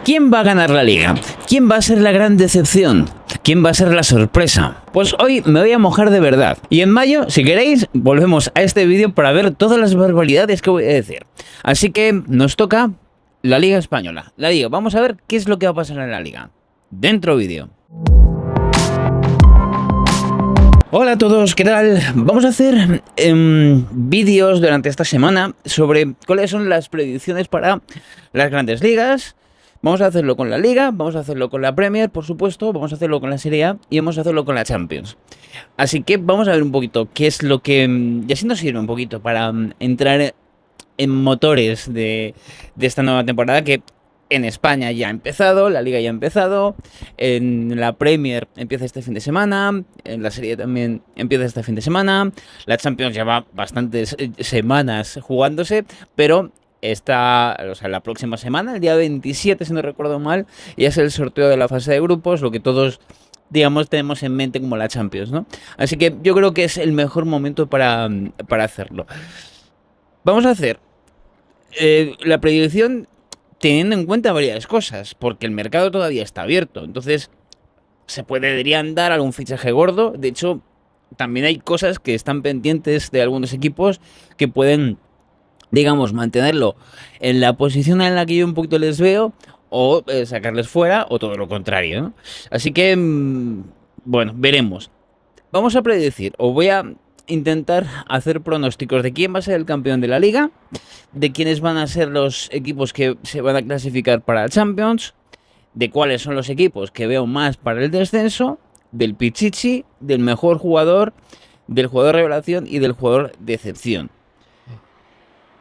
¿Quién va a ganar la liga? ¿Quién va a ser la gran decepción? ¿Quién va a ser la sorpresa? Pues hoy me voy a mojar de verdad. Y en mayo, si queréis, volvemos a este vídeo para ver todas las barbaridades que voy a decir. Así que nos toca la Liga Española. La Liga, vamos a ver qué es lo que va a pasar en la Liga. Dentro vídeo. Hola a todos, ¿qué tal? Vamos a hacer vídeos durante esta semana sobre cuáles son las predicciones para las grandes ligas. Vamos a hacerlo con la Liga, vamos a hacerlo con la Premier, por supuesto, vamos a hacerlo con la Serie A y vamos a hacerlo con la Champions. Así que vamos a ver un poquito qué es lo que... Y así nos sirve un poquito para entrar en motores de esta nueva temporada que en España ya ha empezado, la Liga ya ha empezado, en la Premier empieza este fin de semana, en la Serie también empieza este fin de semana, la Champions ya va bastantes semanas jugándose, pero la próxima semana, el día 27, si no recuerdo mal, ya es el sorteo de la fase de grupos, lo que todos, digamos, tenemos en mente como la Champions, ¿no? Así que yo creo que es el mejor momento para hacerlo. Vamos a hacer la predicción teniendo en cuenta varias cosas, porque el mercado todavía está abierto, entonces deberían dar algún fichaje gordo. De hecho, también hay cosas que están pendientes de algunos equipos que pueden, digamos, mantenerlo en la posición en la que yo un poquito les veo, o sacarles fuera, o todo lo contrario, ¿no? Así que, bueno, veremos. Vamos a predecir, o voy a intentar hacer pronósticos de quién va a ser el campeón de la Liga, de quiénes van a ser los equipos que se van a clasificar para el Champions, de cuáles son los equipos que veo más para el descenso, del Pichichi, del mejor jugador, del jugador revelación y del jugador decepción.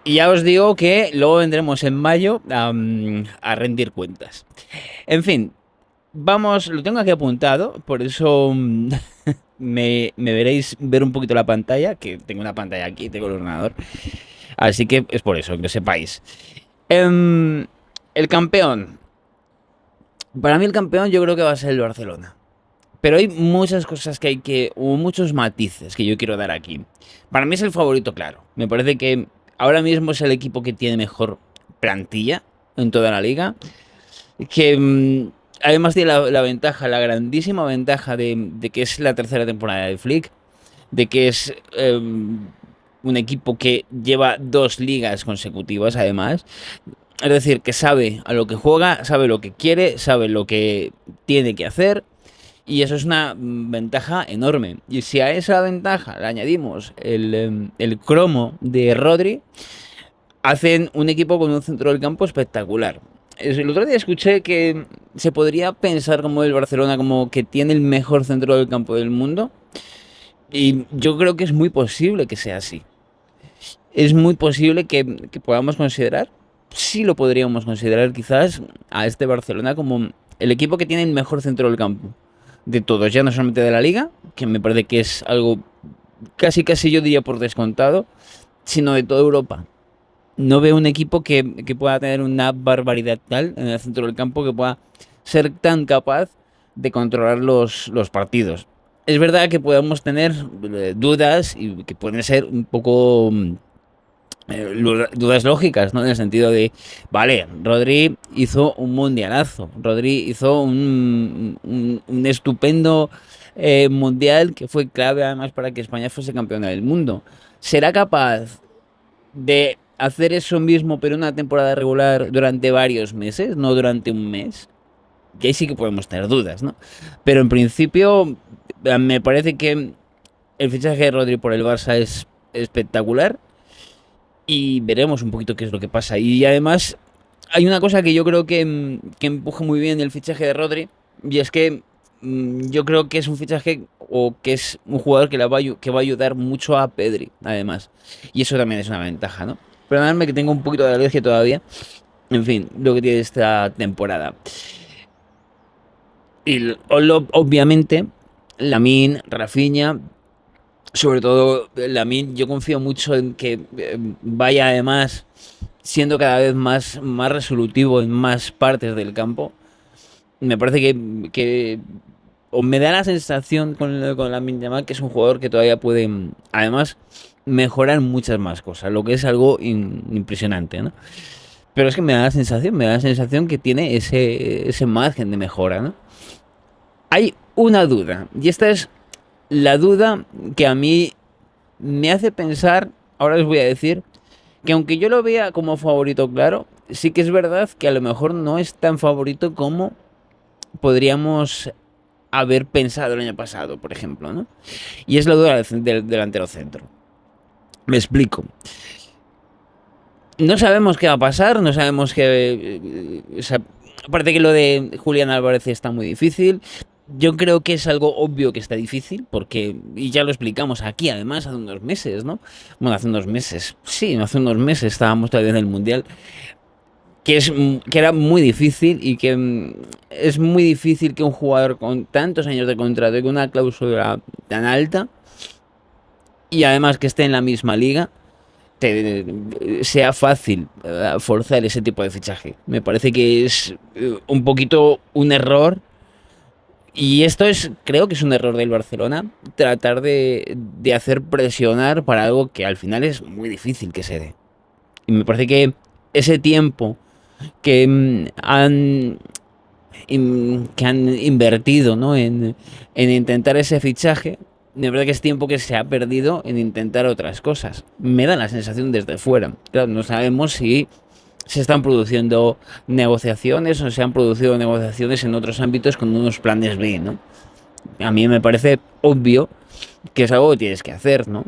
Y ya os digo que luego vendremos en mayo a rendir cuentas. En fin, vamos, lo tengo aquí apuntado, por eso me veréis ver un poquito la pantalla, que tengo una pantalla aquí, tengo el ordenador. Así que es por eso, que lo sepáis. El campeón. Para mí el campeón yo creo que va a ser el Barcelona. Pero hay muchas cosas o muchos matices que yo quiero dar aquí. Para mí es el favorito, claro. Me parece que ahora mismo es el equipo que tiene mejor plantilla en toda la liga. Que además tiene la ventaja, la grandísima ventaja de que es la tercera temporada de Flick. De que es un equipo que lleva 2 ligas consecutivas, además. Es decir, que sabe a lo que juega, sabe lo que quiere, sabe lo que tiene que hacer. Y eso es una ventaja enorme. Y si a esa ventaja le añadimos el cromo de Rodri, hacen un equipo con un centro del campo espectacular. El otro día escuché que se podría pensar como el Barcelona como que tiene el mejor centro del campo del mundo. Y yo creo que es muy posible que sea así. Es muy posible que podamos considerar, sí lo podríamos considerar quizás, a este Barcelona como el equipo que tiene el mejor centro del campo de todos, ya no solamente de la Liga, que me parece que es algo casi yo diría por descontado, sino de toda Europa. No veo un equipo que pueda tener una barbaridad tal en el centro del campo, que pueda ser tan capaz de controlar los partidos. Es verdad que podemos tener dudas y que pueden ser un poco dudas lógicas, ¿no? En el sentido de, vale, Rodri hizo un mundialazo, Rodri hizo un estupendo mundial que fue clave además para que España fuese campeona del mundo. ¿Será capaz de hacer eso mismo pero una temporada regular durante varios meses, no durante un mes? Y ahí sí que podemos tener dudas, ¿no? Pero en principio me parece que el fichaje de Rodri por el Barça es espectacular. Y veremos un poquito qué es lo que pasa. Y además hay una cosa que yo creo que empuja muy bien el fichaje de Rodri. Y es que yo creo que es un fichaje o que es un jugador que va a ayudar mucho a Pedri, además. Y eso también es una ventaja, ¿no? Perdonadme que tengo un poquito de alergia todavía. En fin, lo que tiene esta temporada. Y obviamente, Lamine, Rafinha... Sobre todo, Lamine, yo confío mucho en que vaya además siendo cada vez más resolutivo en más partes del campo. Me parece o me da la sensación con Lamine Yamal que es un jugador que todavía puede, además, mejorar muchas más cosas, lo que es algo impresionante, ¿no? Pero es que me da la sensación que tiene ese margen de mejora, ¿no? Hay una duda, y esta es la duda que a mí me hace pensar, ahora les voy a decir, que aunque yo lo vea como favorito claro, sí que es verdad que a lo mejor no es tan favorito como podríamos haber pensado el año pasado, por ejemplo, ¿no? Y es la duda del delantero centro. Me explico. No sabemos qué va a pasar, no sabemos qué... o sea, aparte que lo de Julián Álvarez está muy difícil. Yo creo que es algo obvio que está difícil, porque, y ya lo explicamos aquí, además, hace unos meses, ¿no? Bueno, hace unos meses, sí, hace unos meses estábamos todavía en el Mundial, que era muy difícil y que es muy difícil que un jugador con tantos años de contrato y con una cláusula tan alta, y además que esté en la misma liga, sea fácil forzar ese tipo de fichaje. Me parece que es un poquito un error. Y esto es, creo que es un error del Barcelona, tratar de hacer presionar para algo que al final es muy difícil que se dé. Y me parece que ese tiempo que que han invertido, ¿no? En intentar ese fichaje, de verdad que es tiempo que se ha perdido en intentar otras cosas. Me da la sensación desde fuera. Claro, no sabemos si se están produciendo negociaciones o se han producido negociaciones en otros ámbitos con unos planes B, ¿no? A mí me parece obvio que es algo que tienes que hacer, ¿no?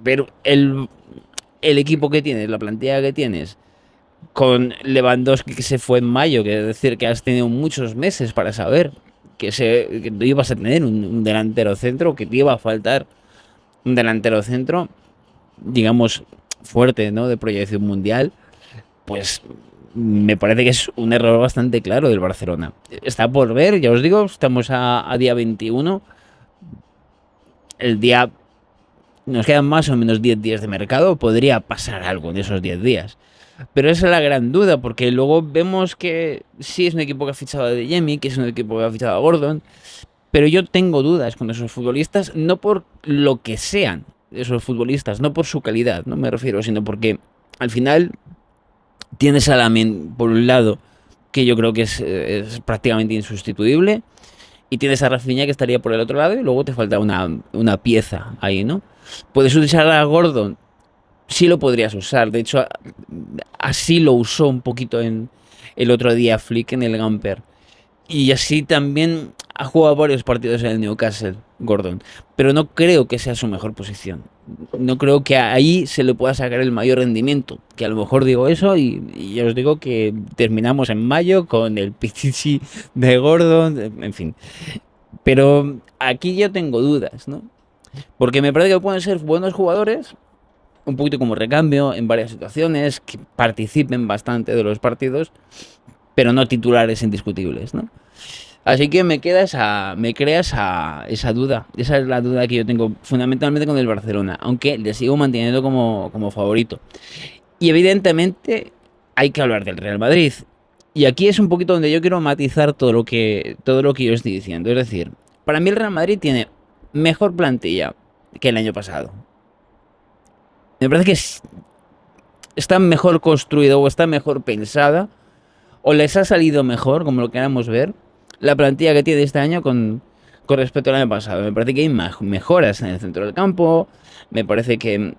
Pero el equipo que tienes, la plantilla que tienes, con Lewandowski que se fue en mayo, que es decir, que has tenido muchos meses para saber que no ibas a tener un delantero centro, que te iba a faltar un delantero centro, digamos, fuerte, ¿no? De proyección mundial, pues me parece que es un error bastante claro del Barcelona. Está por ver, ya os digo, estamos a día 21. El día... Nos quedan más o menos 10 días de mercado, podría pasar algo en esos 10 días. Pero esa es la gran duda, porque luego vemos que sí es un equipo que ha fichado a De Jemi, que es un equipo que ha fichado a Gordon, pero yo tengo dudas con esos futbolistas, no por lo que sean esos futbolistas, no por su calidad, no me refiero, sino porque al final tienes a Lamine por un lado, que yo creo que es prácticamente insustituible, y tienes a Rafinha que estaría por el otro lado, y luego te falta una pieza ahí, ¿no? Puedes utilizar a Gordon, sí lo podrías usar. De hecho, así lo usó un poquito en el otro día Flick en el Gamper. Y así también ha jugado varios partidos en el Newcastle, Gordon. Pero no creo que sea su mejor posición. No creo que ahí se le pueda sacar el mayor rendimiento. Que a lo mejor digo eso y ya os digo que terminamos en mayo con el Pichichi de Gordon, en fin. Pero aquí yo tengo dudas, ¿no? Porque me parece que pueden ser buenos jugadores, un poquito como recambio en varias situaciones, que participen bastante de los partidos, pero no titulares indiscutibles, ¿no? Así que me crea esa duda. Esa es la duda que yo tengo fundamentalmente con el Barcelona, aunque le sigo manteniendo como favorito. Y evidentemente hay que hablar del Real Madrid. Y aquí es un poquito donde yo quiero matizar todo lo que yo estoy diciendo. Es decir, para mí el Real Madrid tiene mejor plantilla que el año pasado. Me parece que está mejor construida o está mejor pensada o les ha salido mejor, como lo queramos ver, la plantilla que tiene este año con respecto al año pasado. Me parece que hay mejoras en el centro del campo, me parece que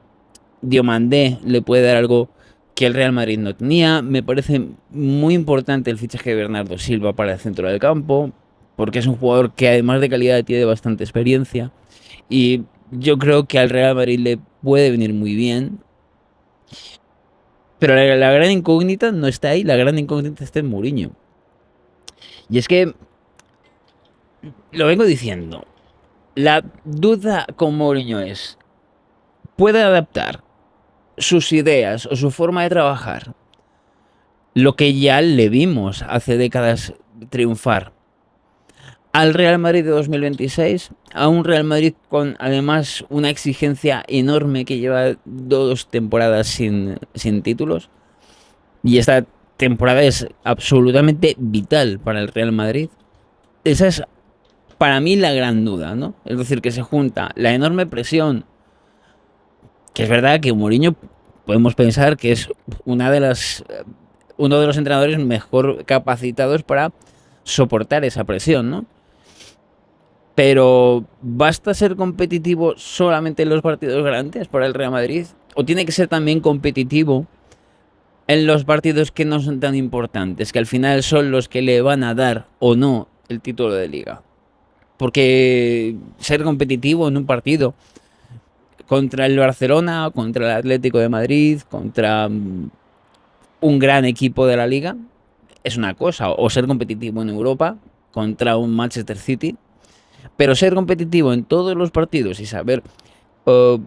Diomandé le puede dar algo que el Real Madrid no tenía, me parece muy importante el fichaje de Bernardo Silva para el centro del campo, porque es un jugador que además de calidad tiene bastante experiencia y yo creo que al Real Madrid le puede venir muy bien. Pero la gran incógnita no está ahí, la gran incógnita está en Mourinho. Y es que, lo vengo diciendo, la duda con Mourinho es, ¿puede adaptar sus ideas o su forma de trabajar? Lo que ya le vimos hace décadas triunfar al Real Madrid de 2026, a un Real Madrid con además una exigencia enorme que lleva 2 temporadas sin títulos. Y esta temporada es absolutamente vital para el Real Madrid. Esa es para mí la gran duda, ¿no? Es decir, que se junta la enorme presión, que es verdad que Mourinho podemos pensar que es una de las uno de los entrenadores mejor capacitados para soportar esa presión, ¿no? Pero ¿basta ser competitivo solamente en los partidos grandes para el Real Madrid? ¿O tiene que ser también competitivo en los partidos que no son tan importantes, que al final son los que le van a dar o no el título de liga? Porque ser competitivo en un partido contra el Barcelona, contra el Atlético de Madrid, contra un gran equipo de la liga, es una cosa. O ser competitivo en Europa contra un Manchester City. Pero ser competitivo en todos los partidos y saber o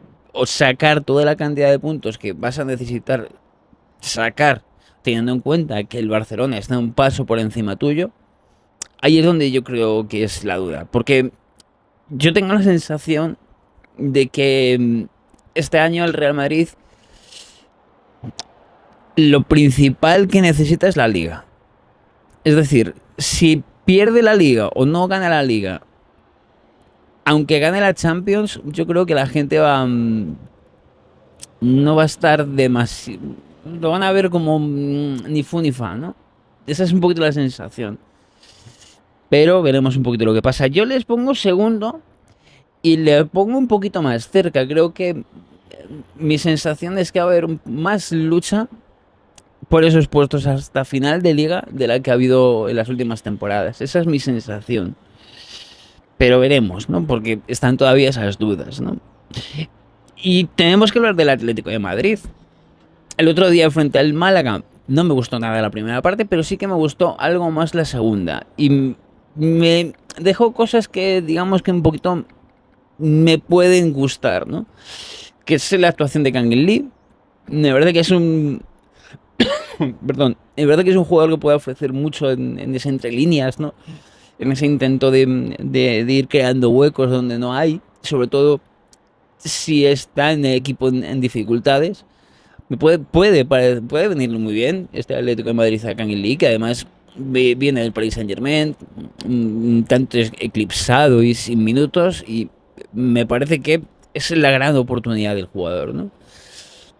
sacar toda la cantidad de puntos que vas a necesitar sacar, teniendo en cuenta que el Barcelona está un paso por encima tuyo, ahí es donde yo creo que es la duda. Porque yo tengo la sensación de que este año el Real Madrid lo principal que necesita es la liga. Es decir, si pierde la liga o no gana la liga, aunque gane la Champions, yo creo que la gente no va a estar demasiado... Lo van a ver como ni fu ni fa, ¿no? Esa es un poquito la sensación. Pero veremos un poquito lo que pasa. Yo les pongo segundo y le pongo un poquito más cerca. Creo que mi sensación es que va a haber más lucha por esos puestos hasta final de liga de la que ha habido en las últimas temporadas. Esa es mi sensación. Pero veremos, ¿no? Porque están todavía esas dudas, ¿no? Y tenemos que hablar del Atlético de Madrid. El otro día frente al Málaga no me gustó nada la primera parte, pero sí que me gustó algo más la segunda. Y me dejó cosas que, digamos que un poquito me pueden gustar, ¿no? Que es la actuación de Kangin Lee. De verdad que es un... Perdón. De verdad que es un jugador que puede ofrecer mucho en ese entre líneas, ¿no? En ese intento de ir creando huecos donde no hay. Sobre todo si está en el equipo en dificultades. Puede venirle muy bien este Atlético de Madrid a Kangin Lee, que además viene del Paris Saint-Germain, un tanto eclipsado y sin minutos, y me parece que es la gran oportunidad del jugador, ¿no?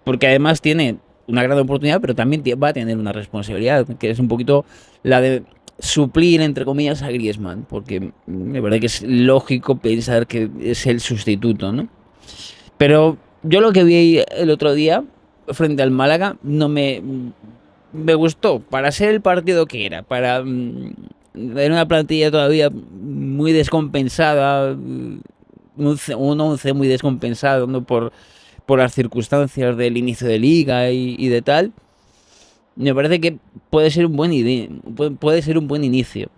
Porque además tiene una gran oportunidad, pero también va a tener una responsabilidad, que es un poquito la de suplir, entre comillas, a Griezmann, porque me parece que es lógico pensar que es el sustituto, ¿no? Pero yo lo que vi el otro día frente al Málaga no me gustó para ser el partido que era, para ver una plantilla todavía muy descompensada, un 11 muy descompensado, ¿no? Por las circunstancias del inicio de liga y de tal. Me parece que puede ser un puede ser un buen inicio.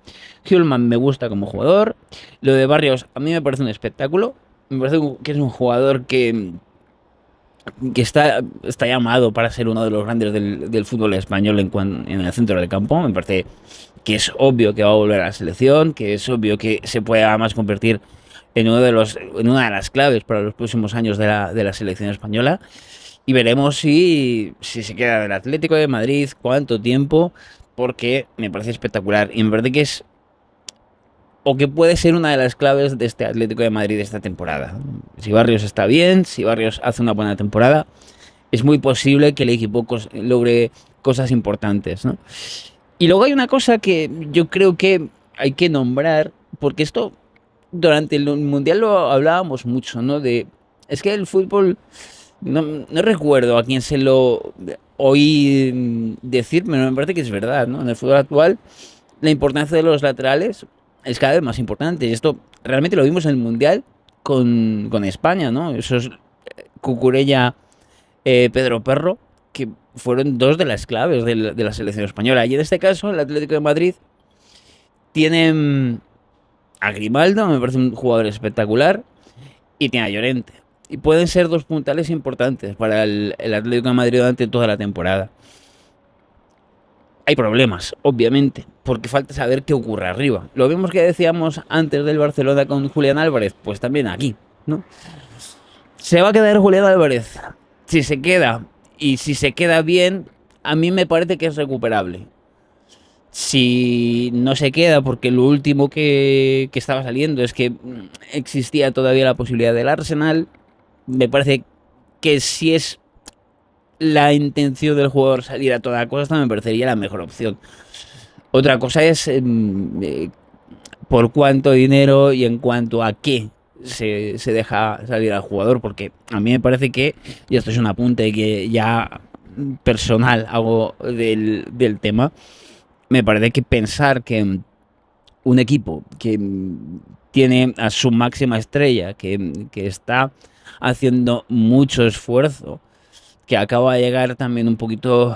Hjulman me gusta como jugador. Lo de Barrios a mí me parece un espectáculo. Me parece que es un jugador que está llamado para ser uno de los grandes del fútbol español en el centro del campo. Me parece que es obvio que va a volver a la selección, que es obvio que se puede además convertir en una de las claves para los próximos años de la selección española. Y veremos si se queda del Atlético de Madrid, cuánto tiempo, porque me parece espectacular. Y me parece que es, o que puede ser una de las claves de este Atlético de Madrid de esta temporada. Si Barrios está bien, si Barrios hace una buena temporada, es muy posible que el equipo logre cosas importantes, ¿no? Y luego hay una cosa que yo creo que hay que nombrar, porque esto durante el Mundial lo hablábamos mucho, ¿no? Es que el fútbol, no recuerdo a quién se lo oí decir, pero me parece que es verdad, ¿no? En el fútbol actual, la importancia de los laterales es cada vez más importante. Y esto realmente lo vimos en el Mundial con España, ¿no? Esos Cucurella, Pedro Perro, que fueron dos de las claves de la selección española. Y en este caso, el Atlético de Madrid tiene a Grimaldo, me parece un jugador espectacular, y tiene a Llorente. Y pueden ser dos puntales importantes para el Atlético de Madrid durante toda la temporada. Hay problemas, obviamente, porque falta saber qué ocurre arriba. Lo mismo que decíamos antes del Barcelona con Julián Álvarez, pues también aquí, ¿no? Se va a quedar Julián Álvarez. Si se queda, y si se queda bien, a mí me parece que es recuperable. Si no se queda, porque lo último que estaba saliendo es que existía todavía la posibilidad del Arsenal, me parece que si es la intención del jugador salir a toda costa, me parecería la mejor opción. Otra cosa es por cuánto dinero y en cuanto a qué se deja salir al jugador, porque a mí me parece que, y esto es un apunte que ya personal hago del tema, me parece que pensar que un equipo que tiene a su máxima estrella, que está haciendo mucho esfuerzo, que acaba de llegar también un poquito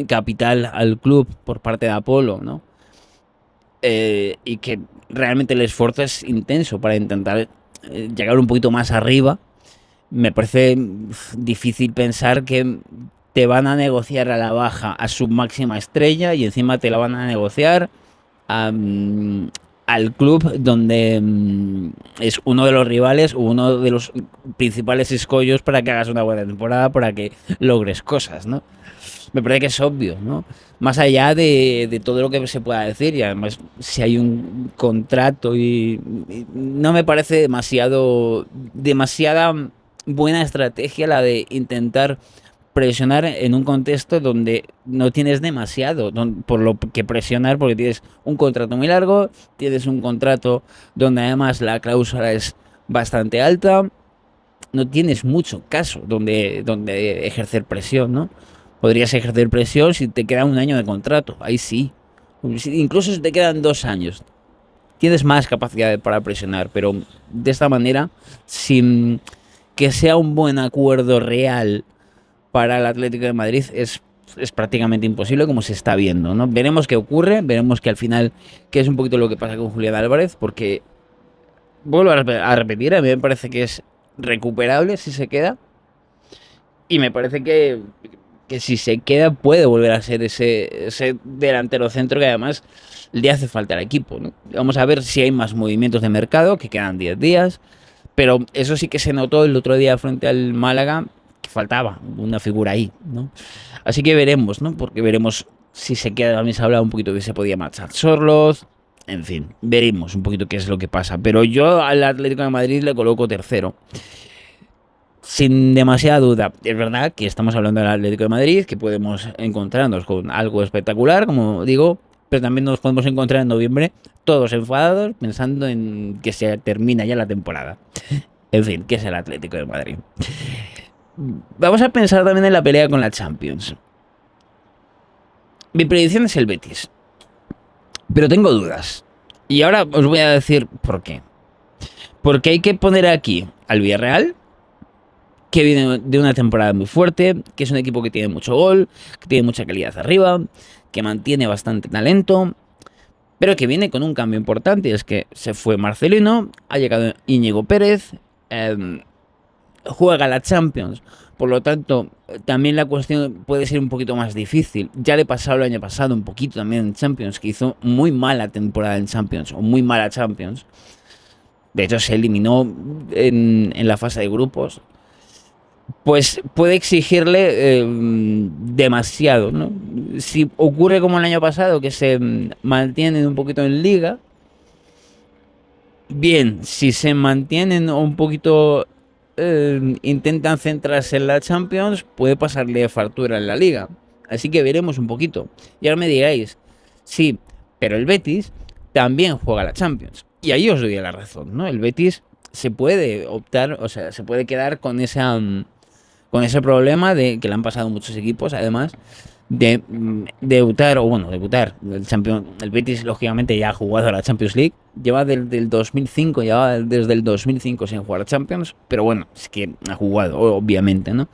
capital al club por parte de Apolo, ¿no? Y que realmente el esfuerzo es intenso para intentar llegar un poquito más arriba. Me parece difícil pensar que te van a negociar a la baja a su máxima estrella y encima te la van a negociar a, al club donde es uno de los rivales o uno de los principales escollos para que hagas una buena temporada, para que logres cosas, ¿no? Me parece que es obvio, ¿no? Más allá de todo lo que se pueda decir, y además si hay un contrato y no me parece demasiada buena estrategia la de intentar presionar en un contexto donde no tienes demasiado por lo que presionar, porque tienes un contrato muy largo, tienes un contrato donde además la cláusula es bastante alta, no tienes mucho caso donde ejercer presión, ¿no? Podrías ejercer presión si te queda un año de contrato, ahí sí. Incluso si te quedan 2 años, tienes más capacidad para presionar, pero de esta manera, sin que sea un buen acuerdo real para el Atlético de Madrid, es prácticamente imposible, como se está viendo, ¿no? Veremos qué ocurre, veremos que al final, que es un poquito lo que pasa con Julián Álvarez, porque vuelvo a repetir, a mí me parece que es recuperable si se queda, y me parece que si se queda puede volver a ser ese delantero centro que además le hace falta al equipo, ¿no? Vamos a ver si hay más movimientos de mercado, que quedan 10 días, pero eso sí que se notó el otro día frente al Málaga, que faltaba una figura ahí, ¿no? Así que veremos, ¿no? Porque veremos si se queda. También se ha hablado un poquito que se podía marchar Sorloz, en fin, veremos un poquito qué es lo que pasa, pero yo al Atlético de Madrid le coloco tercero sin demasiada duda. Es verdad que estamos hablando del Atlético de Madrid, que podemos encontrarnos con algo espectacular, como digo, pero también nos podemos encontrar en noviembre todos enfadados pensando en que se termina ya la temporada. En fin, ¿qué es el Atlético de Madrid? Vamos a pensar también en la pelea con la Champions. Mi predicción es el Betis, pero tengo dudas. Y ahora os voy a decir por qué. Porque hay que poner aquí al Villarreal, que viene de una temporada muy fuerte, que es un equipo que tiene mucho gol, que tiene mucha calidad arriba, que mantiene bastante talento, pero que viene con un cambio importante, es que se fue Marcelino, ha llegado Íñigo Pérez, juega la Champions, por lo tanto, también la cuestión puede ser un poquito más difícil. Ya le pasó el año pasado un poquito también en Champions, que hizo muy mala temporada en Champions, o muy mala Champions. De hecho, se eliminó en la fase de grupos. Pues puede exigirle demasiado, ¿no? Si ocurre como el año pasado, que se mantienen un poquito en liga, bien, si se mantienen un poquito, intentan centrarse en la Champions, puede pasarle factura en la liga. Así que veremos un poquito. Y ahora me digáis, sí, pero el Betis también juega la Champions. Y ahí os doy la razón, ¿no? El Betis se puede optar, o sea, se puede quedar con ese problema de que le han pasado muchos equipos, además de debutar, o bueno, debutar. El Betis, lógicamente, ya ha jugado a la Champions League, lleva desde el 2005, lleva desde el 2005 sin jugar a Champions, pero bueno, es que ha jugado, obviamente, ¿no?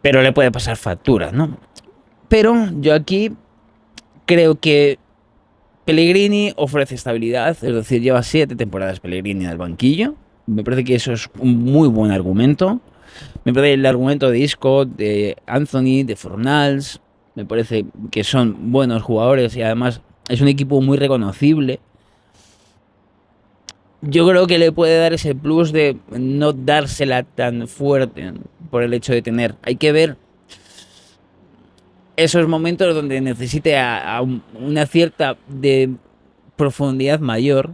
Pero le puede pasar factura, ¿no? Pero yo aquí creo que Pellegrini ofrece estabilidad, es decir, lleva 7 temporadas Pellegrini en el banquillo. Me parece que eso es un muy buen argumento. Me parece el argumento de Isco, de Anthony, de Fornals, me parece que son buenos jugadores y además es un equipo muy reconocible. Yo creo que le puede dar ese plus de no dársela tan fuerte por el hecho de tener. Hay que ver esos momentos donde necesite a una cierta de profundidad mayor,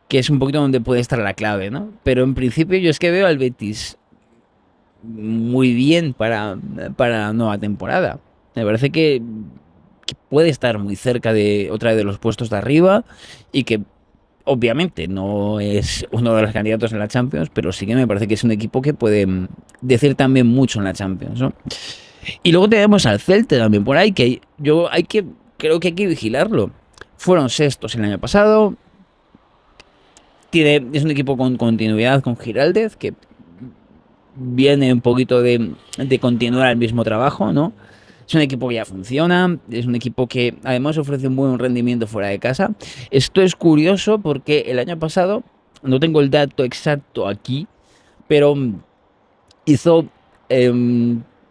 que es un poquito donde puede estar la clave, ¿no? Pero en principio yo es que veo al Betis muy bien para la nueva temporada. Me parece que puede estar muy cerca de otra vez de los puestos de arriba y que obviamente no es uno de los candidatos en la Champions, pero sí que me parece que es un equipo que puede decir también mucho en la Champions, ¿no? Y luego tenemos al Celta también por ahí, que creo que hay que vigilarlo. Fueron sextos el año pasado. Es un equipo con continuidad con Giraldez, que viene un poquito de continuar el mismo trabajo, ¿no? Es un equipo que ya funciona, es un equipo que además ofrece un buen rendimiento fuera de casa. Esto es curioso porque el año pasado, no tengo el dato exacto aquí, pero hizo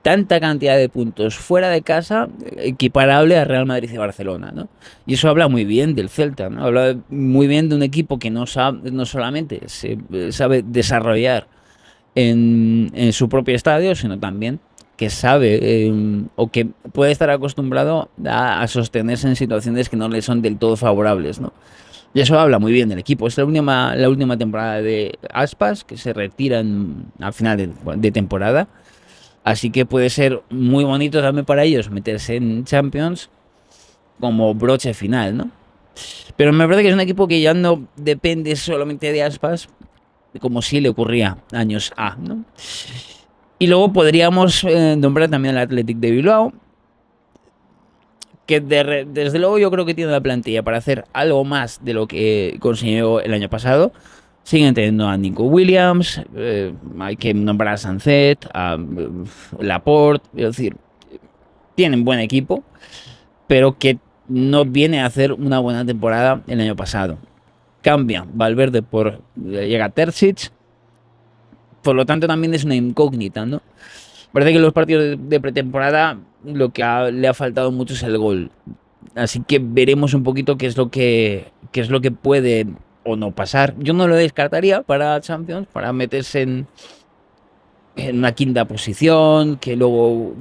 tanta cantidad de puntos fuera de casa equiparable a Real Madrid y Barcelona, ¿no? Y eso habla muy bien del Celta, ¿no? Habla muy bien de un equipo que no solamente sabe desarrollar en su propio estadio, sino también que sabe o que puede estar acostumbrado a sostenerse en situaciones que no le son del todo favorables, ¿no? Y eso habla muy bien del equipo. Es la última temporada de Aspas, que se retira al final de temporada. Así que puede ser muy bonito también para ellos meterse en Champions como broche final, ¿no? Pero me parece que es un equipo que ya no depende solamente de Aspas, como sí le ocurría años A, ¿no? Y luego podríamos nombrar también al Athletic de Bilbao, que desde luego yo creo que tiene la plantilla para hacer algo más de lo que consiguió el año pasado. Siguen teniendo a Nico Williams, hay que nombrar a Sancet, a Laporte, es decir, tienen buen equipo, pero que no viene a hacer una buena temporada el año pasado. Cambia Valverde llega Terzic, por lo tanto también es una incógnita, ¿no? Parece que en los partidos de pretemporada lo que le ha faltado mucho es el gol. Así que veremos un poquito qué es lo que puede o no pasar. Yo no lo descartaría para Champions, para meterse en una quinta posición, que luego,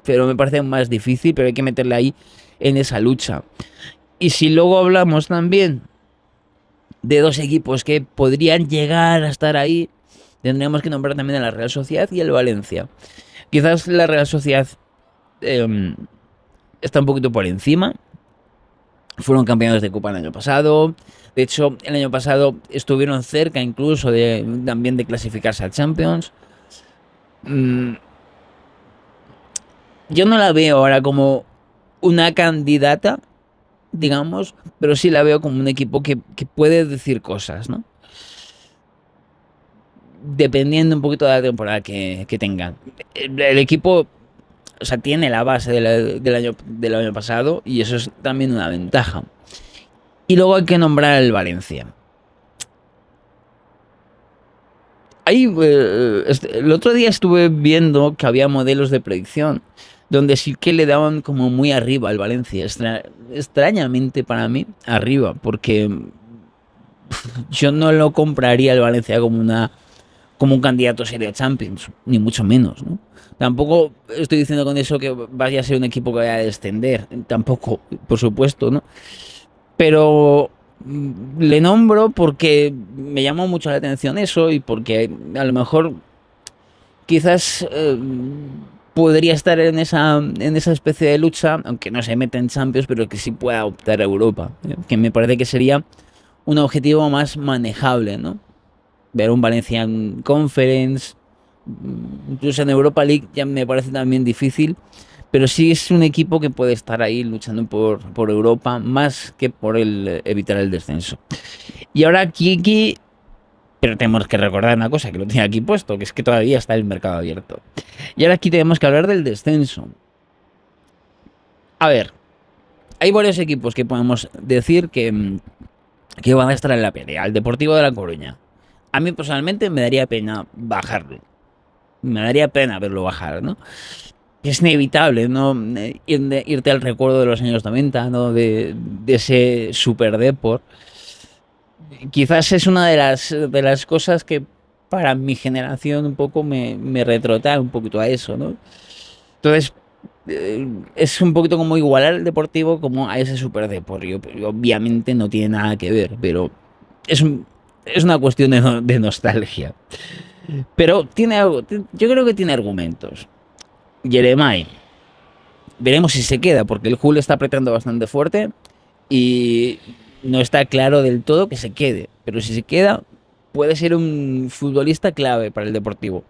pero me parece más difícil, pero hay que meterle ahí en esa lucha. Y si luego hablamos también de dos equipos que podrían llegar a estar ahí, tendríamos que nombrar también a la Real Sociedad y el Valencia. Quizás la Real Sociedad está un poquito por encima. Fueron campeones de Copa el año pasado. De hecho, el año pasado estuvieron cerca incluso también de clasificarse al Champions. Yo no la veo ahora como una candidata, digamos, pero sí la veo como un equipo que puede decir cosas, ¿no? Dependiendo un poquito de la temporada que tengan. El equipo, o sea, tiene la base del año pasado y eso es también una ventaja. Y luego hay que nombrar el Valencia. El otro día estuve viendo que había modelos de predicción donde sí que le daban como muy arriba al Valencia. Extrañamente para mí, arriba, porque yo no lo compraría al Valencia como un candidato serio a Champions, ni mucho menos, ¿no? Tampoco estoy diciendo con eso que vaya a ser un equipo que vaya a descender, tampoco, por supuesto, ¿no? Pero le nombro porque me llamó mucho la atención eso y porque a lo mejor quizás podría estar en esa especie de lucha, aunque no se meta en Champions, pero que sí pueda optar a Europa, que me parece que sería un objetivo más manejable, ¿no? Ver un Valencia en Conference, incluso en Europa League ya me parece también difícil, pero sí es un equipo que puede estar ahí luchando por Europa más que por evitar el descenso. Y ahora Kiki, pero tenemos que recordar una cosa, que lo tenía aquí puesto, que es que todavía está el mercado abierto. Y ahora aquí tenemos que hablar del descenso. A ver, hay varios equipos que podemos decir que van a estar en la pelea. El Deportivo de La Coruña. A mí personalmente me daría pena bajarlo. Me daría pena verlo bajar, ¿no? Es inevitable, ¿no? Irte al recuerdo de los años 90, ¿no? De ese super deport. Quizás es una de las cosas que para mi generación un poco me retrotrae un poquito a eso, ¿no? Entonces, es un poquito como igualar el Deportivo como a ese super deport. Obviamente no tiene nada que ver, pero es una cuestión de nostalgia. Pero tiene algo, yo creo que tiene argumentos. Jeremai, veremos si se queda, porque el Hull está apretando bastante fuerte y no está claro del todo que se quede. Pero si se queda, puede ser un futbolista clave para el Deportivo.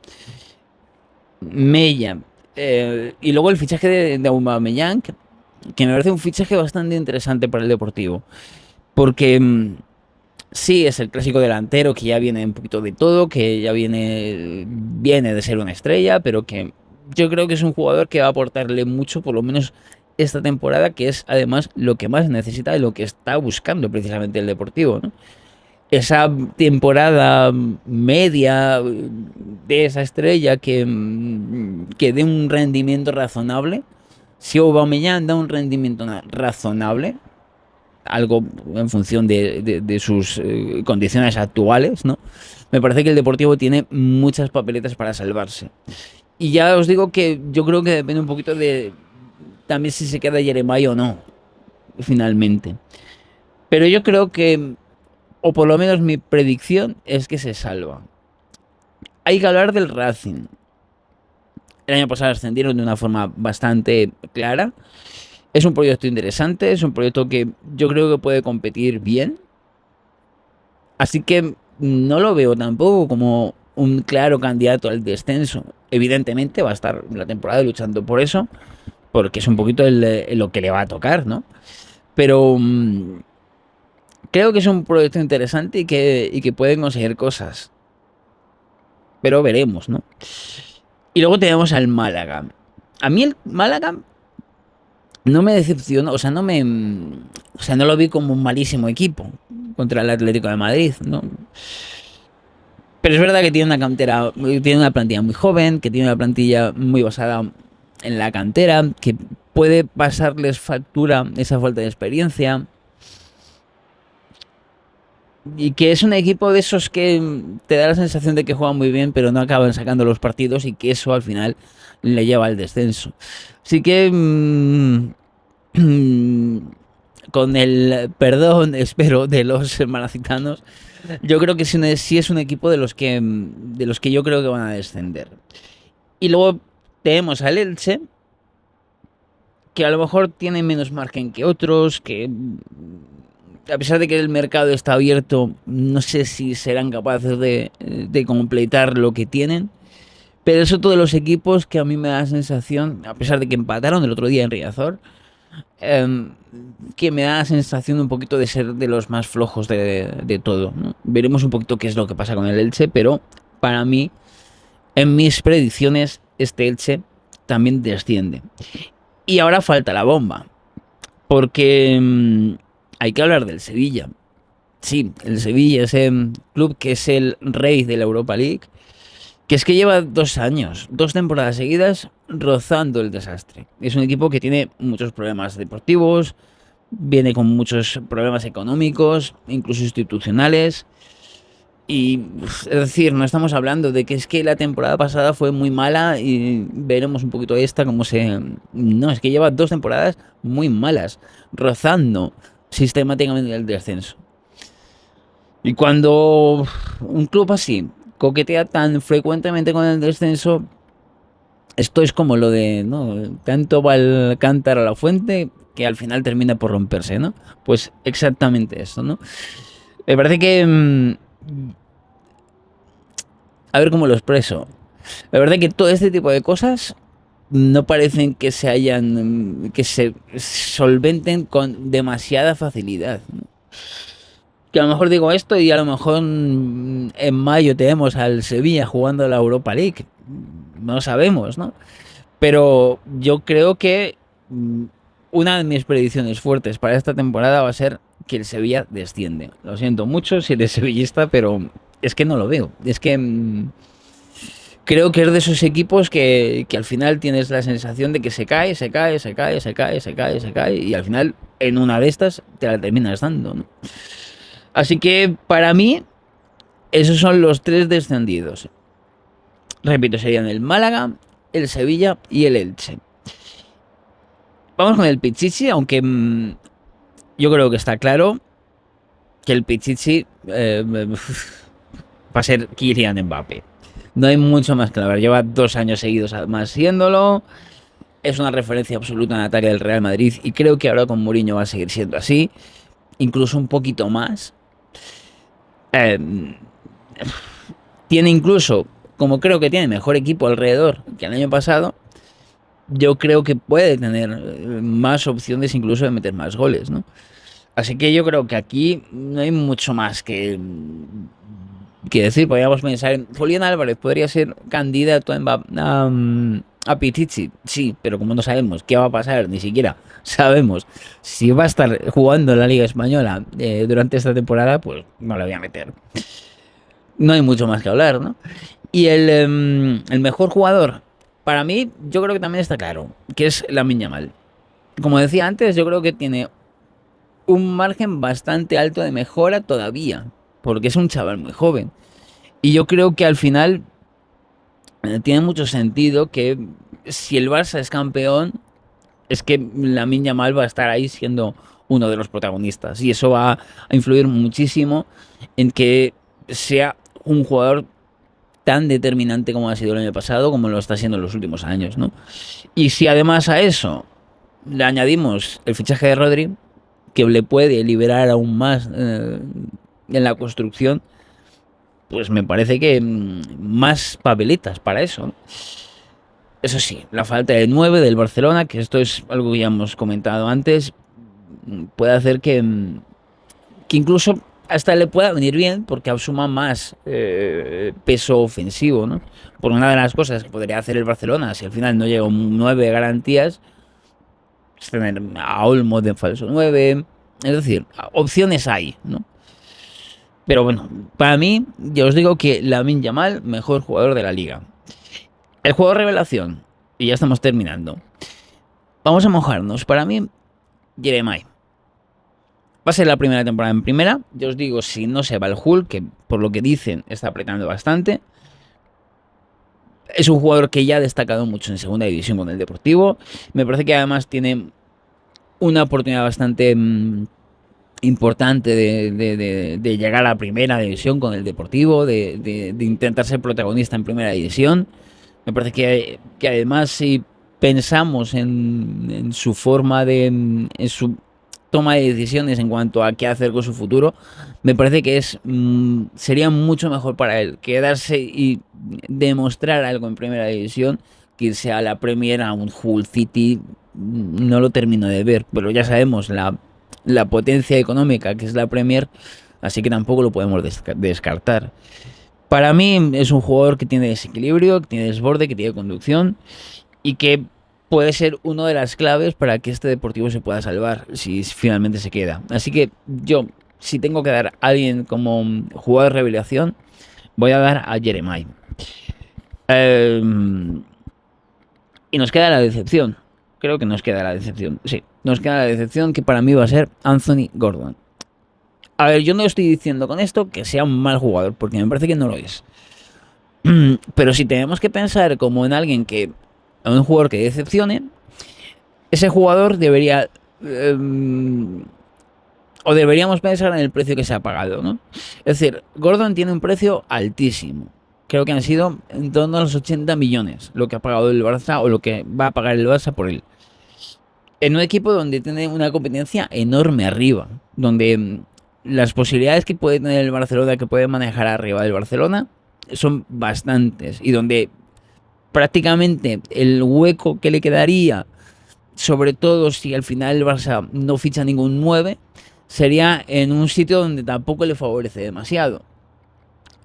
Mella. Y luego el fichaje de Aubameyang, que me parece un fichaje bastante interesante para el Deportivo. Porque sí, es el clásico delantero que ya viene un poquito de todo, que ya viene de ser una estrella, pero que yo creo que es un jugador que va a aportarle mucho, por lo menos esta temporada, que es además lo que más necesita y lo que está buscando precisamente el Deportivo, ¿no? Esa temporada media de esa estrella que dé un rendimiento razonable. Si Aubameyang da un rendimiento razonable, algo en función de sus condiciones actuales, ¿no? Me parece que el Deportivo tiene muchas papeletas para salvarse. Y ya os digo que yo creo que depende un poquito de también si se queda Jeremiah o no, finalmente. Pero yo creo que, o por lo menos mi predicción, es que se salva. Hay que hablar del Racing. El año pasado ascendieron de una forma bastante clara. Es un proyecto interesante, es un proyecto que yo creo que puede competir bien. Así que no lo veo tampoco como un claro candidato al descenso. Evidentemente va a estar la temporada luchando por eso, porque es un poquito lo que le va a tocar, ¿no? Pero creo que es un proyecto interesante y que puede conseguir cosas. Pero veremos, ¿no? Y luego tenemos al Málaga. A mí el Málaga no me decepcionó, o sea, no lo vi como un malísimo equipo contra el Atlético de Madrid, ¿no? Pero es verdad que tiene una cantera, tiene una plantilla muy joven, que tiene una plantilla muy basada en la cantera, que puede pasarles factura esa falta de experiencia. Y que es un equipo de esos que te da la sensación de que juegan muy bien, pero no acaban sacando los partidos y que eso al final le lleva al descenso. Así que con el perdón, espero, de los malacitanos, yo creo que sí es un equipo de los que yo creo que van a descender. Y luego tenemos al Elche, que a lo mejor tiene menos margen que otros, que a pesar de que el mercado está abierto, no sé si serán capaces de completar lo que tienen. Pero es otro de los equipos que a mí me da la sensación, a pesar de que empataron el otro día en Riazor, em, que me da la sensación un poquito de ser de los más flojos de todo, ¿no? Veremos un poquito qué es lo que pasa con el Elche, pero para mí, en mis predicciones, este Elche también desciende. Y ahora falta la bomba, porque hay que hablar del Sevilla. Sí, el Sevilla, ese club que es el rey de la Europa League, que es que lleva 2 años, 2 temporadas seguidas rozando el desastre. Es un equipo que tiene muchos problemas deportivos, viene con muchos problemas económicos, incluso institucionales. Y es decir, no estamos hablando de que es que la temporada pasada fue muy mala y veremos un poquito esta como se... No, es que lleva 2 temporadas muy malas, rozando sistemáticamente el descenso. Y cuando un club así coquetea tan frecuentemente con el descenso, esto es como lo de, ¿no? Tanto va el cántaro a la fuente que al final termina por romperse, ¿no? Pues exactamente eso, ¿no? Me parece que... a ver cómo lo expreso. La verdad que todo este tipo de cosas no parecen que se solventen con demasiada facilidad, ¿no? Que a lo mejor digo esto y a lo mejor en mayo tenemos al Sevilla jugando la Europa League. No sabemos, ¿no? Pero yo creo que una de mis predicciones fuertes para esta temporada va a ser que el Sevilla desciende. Lo siento mucho si eres sevillista, pero es que no lo veo. Es que creo que es de esos equipos que al final tienes la sensación de que se cae, se cae, se cae, se cae, se cae, se cae y al final en una de estas te la terminas dando, ¿no? Así que para mí esos son los 3 descendidos. Repito, serían el Málaga, el Sevilla y el Elche. Vamos con el Pichichi, aunque yo creo que está claro que el Pichichi va a ser Kylian Mbappé. No hay mucho más que hablar. Lleva 2 años seguidos además siéndolo. Es una referencia absoluta en ataque del Real Madrid y creo que ahora con Mourinho va a seguir siendo así. Incluso un poquito más. Eh, Tiene incluso, como creo que tiene mejor equipo alrededor que el año pasado, yo creo que puede tener más opciones incluso de meter más goles, ¿no? Así que yo creo que aquí no hay mucho más que decir. Podríamos pensar en Julián Álvarez, podría ser candidato a Pichichi, sí, pero como no sabemos qué va a pasar, ni siquiera sabemos si va a estar jugando en la Liga Española durante esta temporada, pues no le voy a meter. No hay mucho más que hablar, ¿no? Y el mejor jugador, para mí, yo creo que también está claro, que es Lamine Yamal. Como decía antes, yo creo que tiene un margen bastante alto de mejora todavía, porque es un chaval muy joven. Y yo creo que al final tiene mucho sentido que si el Barça es campeón, es que Lamine Yamal va a estar ahí siendo uno de los protagonistas. Y eso va a influir muchísimo en que sea un jugador tan determinante como ha sido el año pasado, como lo está siendo en los últimos años, ¿no? Y si además a eso le añadimos el fichaje de Rodri, que le puede liberar aún más en la construcción, pues me parece que más papeletas para eso, ¿no? Eso sí, la falta de 9 del Barcelona, que esto es algo que ya hemos comentado antes, puede hacer que incluso hasta le pueda venir bien porque asuma más peso ofensivo, ¿no? Por una de las cosas que podría hacer el Barcelona, si al final no llega a un 9 garantías, es tener a Olmo de falso 9, es decir, opciones hay, ¿no? Pero bueno, para mí, ya os digo que Lamine Yamal, mejor jugador de la liga. El juego revelación, y ya estamos terminando. Vamos a mojarnos. Para mí, Jeremiah. Va a ser la primera temporada en primera. Yo os digo, si no se va el Hull, que por lo que dicen está apretando bastante. Es un jugador que ya ha destacado mucho en segunda división con el Deportivo. Me parece que además tiene una oportunidad bastante importante de llegar a la primera división con el Deportivo, de intentar ser protagonista en primera división. Me parece que además si pensamos en su forma en su toma de decisiones en cuanto a qué hacer con su futuro, me parece que sería mucho mejor para él quedarse y demostrar algo en primera división que irse a la Premier, a un Hull City. No lo termino de ver, pero ya sabemos la potencia económica que es la Premier, así que tampoco lo podemos descartar. Para mí es un jugador que tiene desequilibrio, que tiene desborde, que tiene conducción y que puede ser una de las claves para que este Deportivo se pueda salvar si finalmente se queda. Así que yo, si tengo que dar a alguien como jugador de revelación, voy a dar a Jeremiah. Y nos queda la decepción. Creo que nos queda la decepción. Sí, nos queda la decepción que para mí va a ser Anthony Gordon. A ver, yo no estoy diciendo con esto que sea un mal jugador, porque me parece que no lo es. Pero si tenemos que pensar como en alguien que... a un jugador que decepcione, ese jugador debería... o deberíamos pensar en el precio que se ha pagado, ¿no? Es decir, Gordon tiene un precio altísimo. Creo que han sido en torno a los 80 millones lo que ha pagado el Barça o lo que va a pagar el Barça por él. En un equipo donde tiene una competencia enorme arriba, donde las posibilidades que puede tener el Barcelona, que puede manejar arriba del Barcelona, son bastantes. Y donde prácticamente el hueco que le quedaría, sobre todo si al final el Barça no ficha ningún 9, sería en un sitio donde tampoco le favorece demasiado.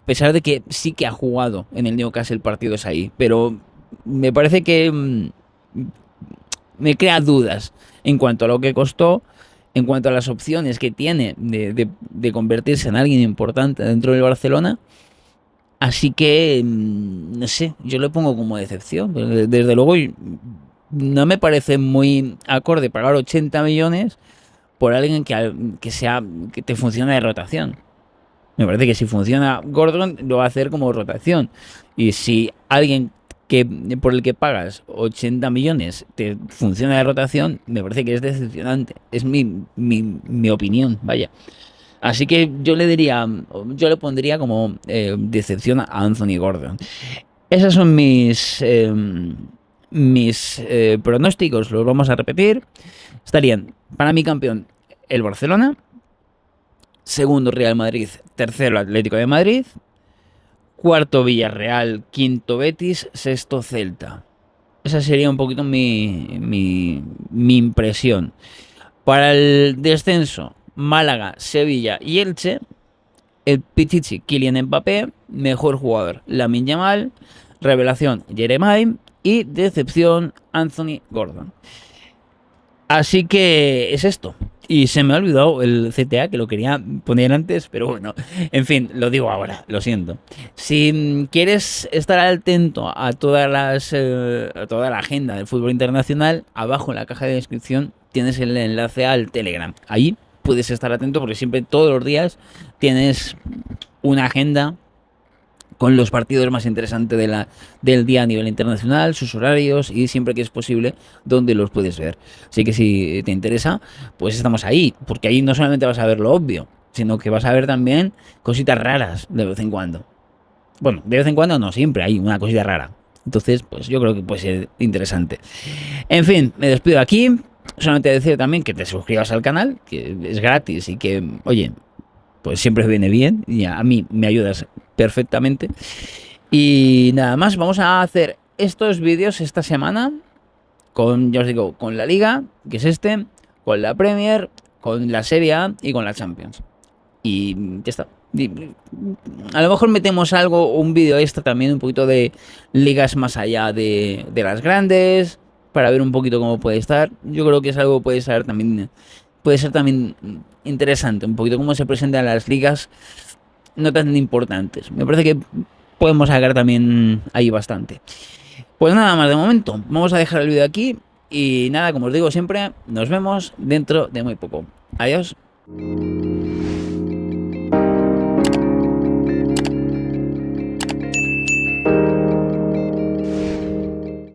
A pesar de que sí que ha jugado en el Newcastle partidos ahí, pero me parece que me crea dudas en cuanto a lo que costó, en cuanto a las opciones que tiene de convertirse en alguien importante dentro del Barcelona. Así que, no sé, yo le pongo como decepción. Desde luego, no me parece muy acorde pagar 80 millones por alguien que te funcione de rotación. Me parece que si funciona Gordon, lo va a hacer como rotación. Y si alguien por el que pagas 80 millones te funciona de rotación, me parece que es decepcionante. Es mi opinión, vaya. Así que yo le pondría como decepción a Anthony Gordon. Esos son mis pronósticos, los vamos a repetir. Estarían para mi campeón el Barcelona, segundo Real Madrid, tercero Atlético de Madrid, cuarto Villarreal, quinto Betis, sexto Celta. Esa sería un poquito mi impresión. Para el descenso, Málaga, Sevilla y Elche. El Pichichi, Kylian Mbappé. Mejor jugador, Lamine Yamal. Revelación, Jeremaine. Y decepción, Anthony Gordon. Así que es esto. Y se me ha olvidado el CTA, que lo quería poner antes, pero bueno, en fin, lo digo ahora, lo siento. Si quieres estar atento a toda la agenda del fútbol internacional, abajo en la caja de descripción tienes el enlace al Telegram. Ahí puedes estar atento porque siempre, todos los días, tienes una agenda con los partidos más interesantes del día a nivel internacional, sus horarios y siempre que es posible donde los puedes ver. Así que si te interesa, pues estamos ahí, porque ahí no solamente vas a ver lo obvio, sino que vas a ver también cositas raras de vez en cuando. Bueno, de vez en cuando no, siempre hay una cosita rara. Entonces, pues yo creo que puede ser interesante. En fin, me despido aquí. Solamente decir también que te suscribas al canal, que es gratis y que, oye, pues siempre viene bien y a mí me ayudas perfectamente. Y nada más, vamos a hacer estos vídeos esta semana con, ya os digo, con la Liga, que es con la Premier, con la Serie A y con la Champions. Y ya está. Y a lo mejor metemos un vídeo extra también, un poquito de ligas más allá de las grandes, para ver un poquito cómo puede estar. Yo creo que es algo que puede ser también interesante, un poquito cómo se presentan las ligas no tan importantes. Me parece que podemos sacar también ahí bastante. Pues nada más de momento, vamos a dejar el vídeo aquí y nada, como os digo siempre, nos vemos dentro de muy poco. Adiós.